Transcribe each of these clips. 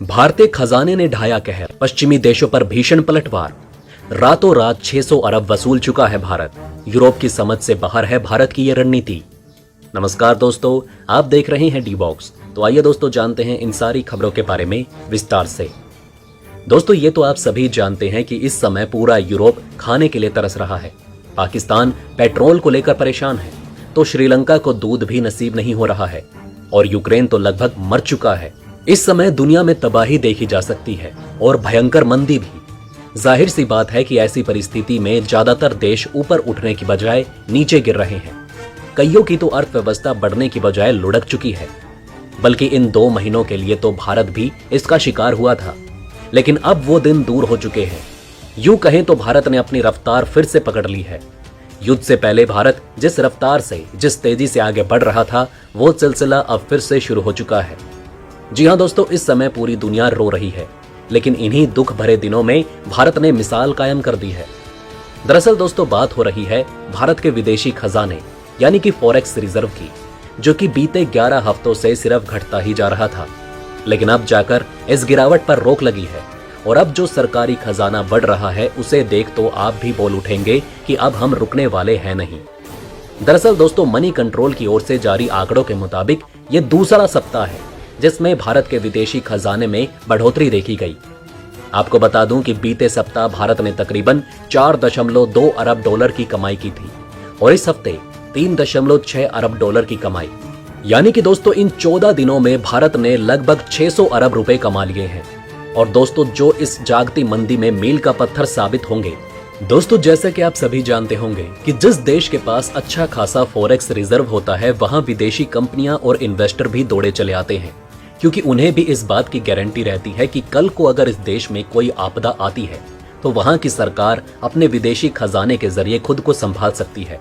भारतीय खजाने ने ढाया कहर, पश्चिमी देशों पर भीषण पलटवार। रातों रात 600 अरब वसूल चुका है भारत। यूरोप की समझ से बाहर है भारत की ये रणनीति। नमस्कार दोस्तों, आप देख रहे हैं डी बॉक्स। तो आइए दोस्तों जानते हैं इन सारी खबरों के बारे में विस्तार से। दोस्तों ये तो आप सभी जानते हैं कि इस समय पूरा यूरोप खाने के लिए तरस रहा है। पाकिस्तान पेट्रोल को लेकर परेशान है, तो श्रीलंका को दूध भी नसीब नहीं हो रहा है और यूक्रेन तो लगभग मर चुका है। इस समय दुनिया में तबाही देखी जा सकती है और भयंकर मंदी भी। जाहिर सी बात है कि ऐसी परिस्थिति में ज्यादातर देश ऊपर उठने की बजाय नीचे गिर रहे हैं। कईयों की तो अर्थव्यवस्था बढ़ने की बजाय लुढ़क चुकी है। बल्कि इन 2 महीनों के लिए तो भारत भी इसका शिकार हुआ था, लेकिन अब वो दिन दूर हो चुके हैं। यूं कहें तो भारत ने अपनी रफ्तार फिर से पकड़ ली है। युद्ध से पहले भारत जिस रफ्तार से, जिस तेजी से आगे बढ़ रहा था, वो सिलसिला अब फिर से शुरू हो चुका है। जी हां दोस्तों, इस समय पूरी दुनिया रो रही है, लेकिन इन्हीं दुख भरे दिनों में भारत ने मिसाल कायम कर दी है। दरअसल दोस्तों बात हो रही है भारत के विदेशी खजाने यानी कि फॉरेक्स रिजर्व की, जो कि बीते 11 हफ्तों से सिर्फ घटता ही जा रहा था। लेकिन अब जाकर इस गिरावट पर रोक लगी है और अब जो सरकारी खजाना बढ़ रहा है उसे देख तो आप भी बोल उठेंगे कि अब हम रुकने वाले हैं नहीं। दरअसल दोस्तों मनी कंट्रोल की ओर से जारी आंकड़ों के मुताबिक ये दूसरा सप्ताह है जिसमें भारत के विदेशी खजाने में बढ़ोतरी देखी गई। आपको बता दूं कि बीते सप्ताह भारत ने तकरीबन 4.2 अरब डॉलर की कमाई की थी और इस हफ्ते 3.6 अरब डॉलर की कमाई। यानी कि दोस्तों इन 14 दिनों में भारत ने लगभग 600 अरब रुपए कमा लिए हैं। और दोस्तों जो इस जागती मंदी में मील का पत्थर साबित होंगे। दोस्तों जैसे कि आप सभी जानते होंगे कि जिस देश के पास अच्छा खासा फॉरेक्स रिजर्व होता है, वहां विदेशी कंपनियां और इन्वेस्टर भी दौड़े चले आते हैं, क्योंकि उन्हें भी इस बात की गारंटी रहती है कि कल को अगर इस देश में कोई आपदा आती है तो वहां की सरकार अपने विदेशी खजाने के जरिए खुद को संभाल सकती है।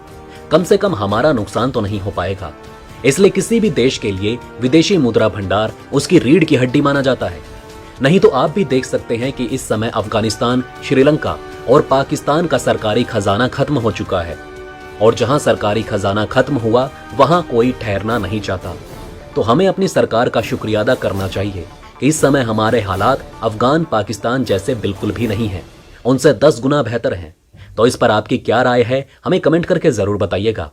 कम से कम हमारा नुकसान तो नहीं हो पाएगा। इसलिए किसी भी देश के लिए विदेशी मुद्रा भंडार उसकी रीढ़ की हड्डी माना जाता है। नहीं तो आप भी देख सकते हैं कि इस समय अफगानिस्तान, श्रीलंका और पाकिस्तान का सरकारी खजाना खत्म हो चुका है और जहां सरकारी खजाना खत्म हुआ वहां कोई ठहरना नहीं चाहता। तो हमें अपनी सरकार का शुक्रिया अदा करना चाहिए कि इस समय हमारे हालात अफगान, पाकिस्तान जैसे बिल्कुल भी नहीं हैं, उनसे 10 गुना बेहतर हैं। तो इस पर आपकी क्या राय है, हमें कमेंट करके जरूर बताइएगा।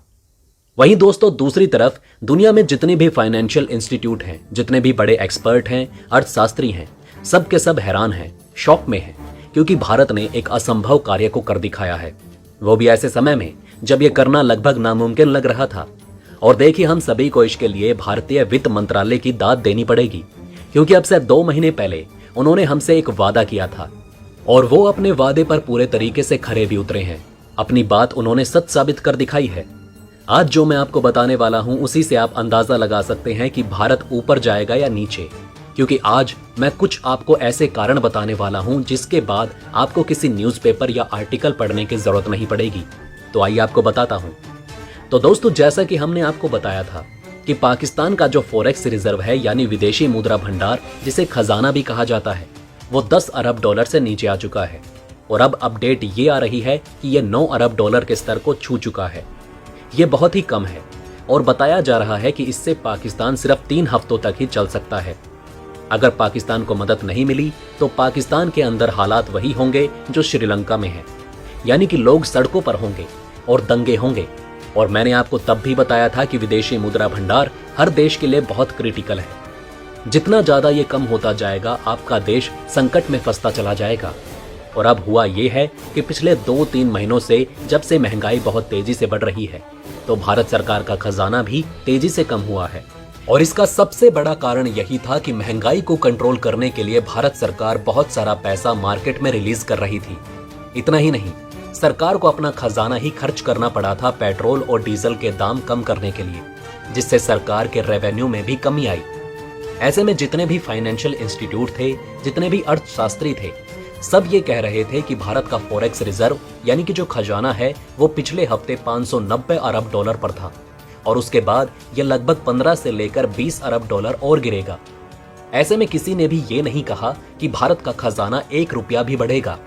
वहीं दोस्तों दूसरी तरफ दुनिया में जितने भी फाइनेंशियल इंस्टीट्यूट हैं, जितने भी बड़े एक्सपर्ट हैं, अर्थशास्त्री हैं, सब के सब हैरान हैं, शॉक में हैं, क्योंकि भारत ने एक असंभव कार्य को कर दिखाया है, वो भी ऐसे समय में जब ये करना लगभग नामुमकिन लग रहा था। और देखिए हम सभी को इसके लिए भारतीय वित्त मंत्रालय की दाद देनी पड़ेगी, क्योंकि अब से 2 महीने पहले उन्होंने हमसे एक वादा किया था और वो अपने वादे पर पूरे तरीके से खरे भी उतरे हैं। अपनी बात उन्होंने सच साबित कर दिखाई है। आज जो मैं आपको बताने वाला हूं उसी से आप अंदाजा लगा सकते हैं कि भारत ऊपर जाएगा या नीचे, क्योंकि आज मैं कुछ आपको ऐसे कारण बताने वाला हूं जिसके बाद आपको किसी न्यूज़पेपर या आर्टिकल पढ़ने की जरूरत नहीं पड़ेगी। तो आइए आपको बताता हूं। तो दोस्तों जैसा कि हमने आपको बताया था कि पाकिस्तान का जो फॉरेक्स रिजर्व है यानी विदेशी मुद्रा भंडार, जिसे खजाना भी कहा जाता है, वो 10 अरब डॉलर से नीचे आ चुका है और अब अपडेट ये आ रही है कि ये 9 अरब डॉलर के स्तर को छू चुका है। ये बहुत ही कम है और बताया जा रहा है कि इससे पाकिस्तान सिर्फ 3 हफ्तों तक ही चल सकता है। अगर पाकिस्तान को मदद नहीं मिली तो पाकिस्तान के अंदर हालात वही होंगे जो श्रीलंका में है, यानी कि लोग सड़कों पर होंगे और दंगे होंगे। और मैंने आपको तब भी बताया था कि विदेशी मुद्रा भंडार हर देश के लिए बहुत क्रिटिकल है। जितना ज्यादा ये कम होता जाएगा आपका देश संकट में फंसता चला जाएगा। और अब हुआ ये है कि पिछले 2-3 महीनों से जब से महंगाई बहुत तेजी से बढ़ रही है तो भारत सरकार का खजाना भी तेजी से कम हुआ है। और इसका सबसे बड़ा कारण यही था कि महंगाई को कंट्रोल करने के लिए भारत सरकार बहुत सारा पैसा मार्केट में रिलीज कर रही थी। इतना ही नहीं, सरकार को अपना खजाना ही खर्च करना पड़ा था पेट्रोल और डीजल के दाम कम करने के लिए, जिससे सरकार के रेवेन्यू में भी कमी आई। ऐसे में जितने भी फाइनेंशियल इंस्टीट्यूट थे, जितने भी अर्थशास्त्री थे, सब ये कह रहे थे कि भारत का फॉरेक्स रिजर्व यानी कि जो खजाना है वो पिछले हफ्ते 590 अरब डॉलर पर था और उसके बाद यह लगभग 15 से लेकर 20 अरब डॉलर और गिरेगा। ऐसे में किसी ने भी ये नहीं कहा कि भारत का खजाना 1 रुपया भी बढ़ेगा।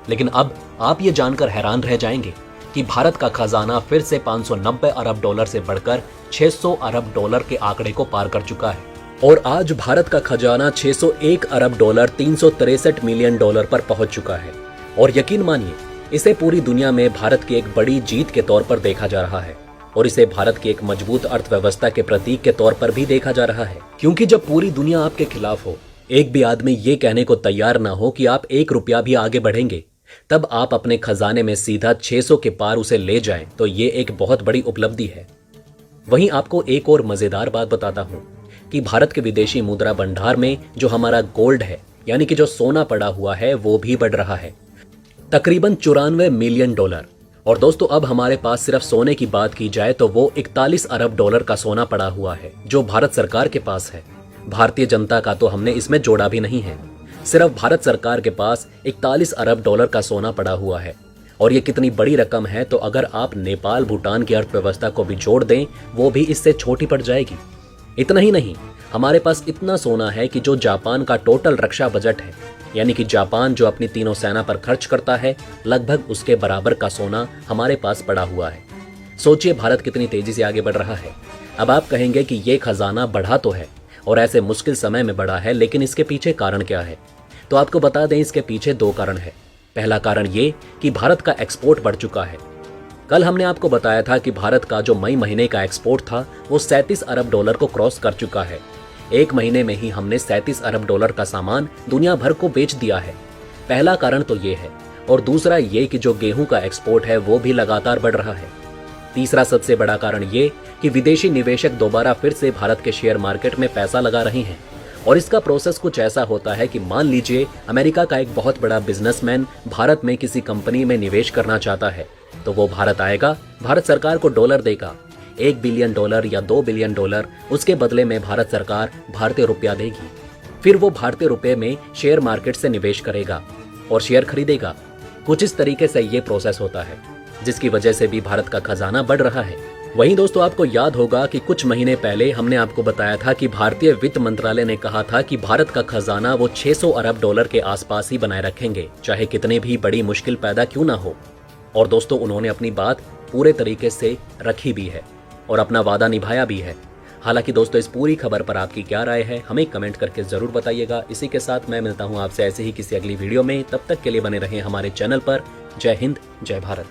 लेकिन अब आप ये जानकर हैरान रह जाएंगे कि भारत का खजाना फिर से 590 अरब डॉलर से बढ़कर 600 अरब डॉलर के आंकड़े को पार कर चुका है। और आज भारत का खजाना 601 अरब डॉलर 363 मिलियन डॉलर पर पहुंच चुका है। और यकीन मानिए, इसे पूरी दुनिया में भारत की एक बड़ी जीत के तौर पर देखा जा रहा है और इसे भारत की एक मजबूत अर्थव्यवस्था के प्रतीक के तौर पर भी देखा जा रहा है। क्योंकि जब पूरी दुनिया आपके खिलाफ हो, एक भी आदमी ये कहने को तैयार ना हो कि आप 1 रुपया भी आगे बढ़ेंगे, तब आप अपने खजाने में सीधा 600 के पार उसे ले जाएं, तो ये एक बहुत बड़ी उपलब्धि है। वहीं आपको एक और मजेदार बात बताता हूं कि भारत के विदेशी मुद्रा भंडार में जो हमारा गोल्ड है, यानी कि जो सोना पड़ा हुआ है, वो भी बढ़ रहा है, तकरीबन 94 मिलियन डॉलर। और दोस्तों, अब हमारे पास सिर्फ सोने की बात की जाए तो वो 41 अरब डॉलर का सोना पड़ा हुआ है, जो भारत सरकार के पास है। भारतीय जनता का तो हमने इसमें जोड़ा भी नहीं है। सिर्फ भारत सरकार के पास 41 अरब डॉलर का सोना पड़ा हुआ है। और ये कितनी बड़ी रकम है, तो अगर आप नेपाल भूटान की अर्थव्यवस्था को भी जोड़ दें, वो भी इससे छोटी पड़ जाएगी। इतना ही नहीं, हमारे पास इतना सोना है कि जो जापान का टोटल रक्षा बजट है, यानी कि जापान जो अपनी तीनों सेना पर खर्च करता है, लगभग उसके बराबर का सोना हमारे पास पड़ा हुआ है। सोचिए भारत कितनी तेजी से आगे बढ़ रहा है। अब आप कहेंगे कि ये खजाना बढ़ा तो है और ऐसे मुश्किल समय में बढ़ा है, लेकिन इसके पीछे कारण क्या है? तो आपको बता दें, इसके पीछे 2 कारण है। पहला कारण ये कि भारत का एक्सपोर्ट बढ़ चुका है। कल हमने आपको बताया था कि भारत का जो मई महीने का एक्सपोर्ट था, वो 37 अरब डॉलर को क्रॉस कर चुका है। 1 महीने में ही हमने 37 अरब डॉलर का सामान दुनिया भर को बेच दिया है। पहला कारण तो ये है। और दूसरा ये कि जो गेहूं का एक्सपोर्ट है, वो भी लगातार बढ़ रहा है। तीसरा सबसे बड़ा कारण ये कि विदेशी निवेशक दोबारा फिर से भारत के शेयर मार्केट में पैसा लगा रहे हैं। और इसका प्रोसेस कुछ ऐसा होता है कि मान लीजिए अमेरिका का एक बहुत बड़ा बिजनेसमैन भारत में किसी कंपनी में निवेश करना चाहता है, तो वो भारत आएगा, भारत सरकार को डॉलर देगा, 1 बिलियन डॉलर या 2 बिलियन डॉलर। उसके बदले में भारत सरकार भारतीय रुपया देगी। फिर वो भारतीय रुपये में शेयर मार्केट से निवेश करेगा और शेयर खरीदेगा। कुछ इस तरीके से ये प्रोसेस होता है, जिसकी वजह से भी भारत का खजाना बढ़ रहा है। वहीं दोस्तों, आपको याद होगा कि कुछ महीने पहले हमने आपको बताया था कि भारतीय वित्त मंत्रालय ने कहा था कि भारत का खजाना वो 600 अरब डॉलर के आसपास ही बनाए रखेंगे, चाहे कितनी भी बड़ी मुश्किल पैदा क्यों ना हो। और दोस्तों, उन्होंने अपनी बात पूरे तरीके से रखी भी है और अपना वादा निभाया भी है। हालांकि दोस्तों, इस पूरी खबर पर आपकी क्या राय है, हमें कमेंट करके जरूर बताइएगा। इसी के साथ मैं मिलता हूं आपसे ऐसे ही किसी अगली वीडियो में। तब तक के लिए बने रहें हमारे चैनल पर। जय हिंद, जय भारत।